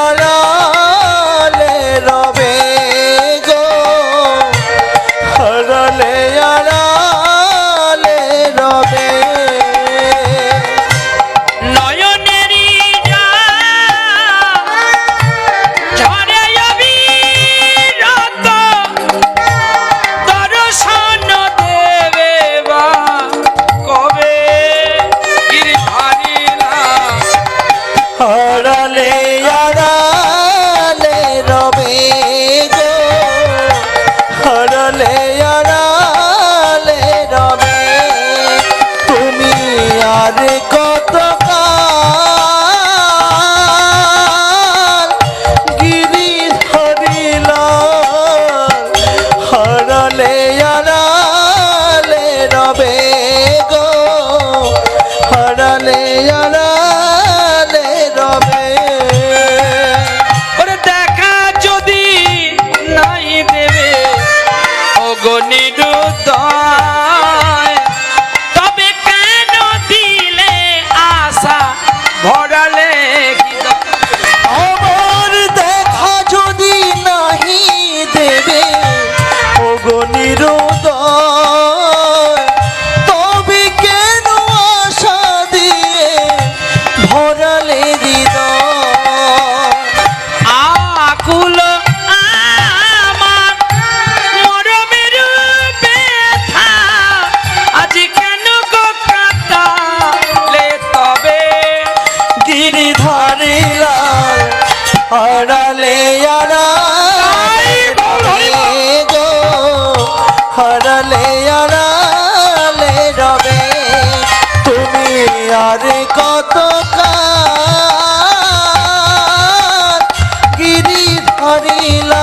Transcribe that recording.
আড়ালে রবে গো, আড়ালে আড়ালে রবে। আড়ালে আড়ালে রবে গো, আড়ালে আড়ালে রবে। তুমি আর কতকাল গিরি ধরিলা, আড়ালে আড়ালে রবে গো, আড়ালে আড়ালে রবে। ওরে দেখা যদি নাই দেবে অগণিরুদয়, তবে কেন দিলে আশা ভরালে কি আমার দেখা যদি নাহি দেবে অগণিরুদয়, তবে কেন আশা দিয়ে ভরালে হৃদয়। আকুল আমার মরমের ব্যথা, আজ কেন গো কাটালে তবে গিরিধারীরা আড়ালে আড়ালে রবে গো, আড়ালে আড়ালে রবে। তুমি আর কতকাল গিরিধারীরা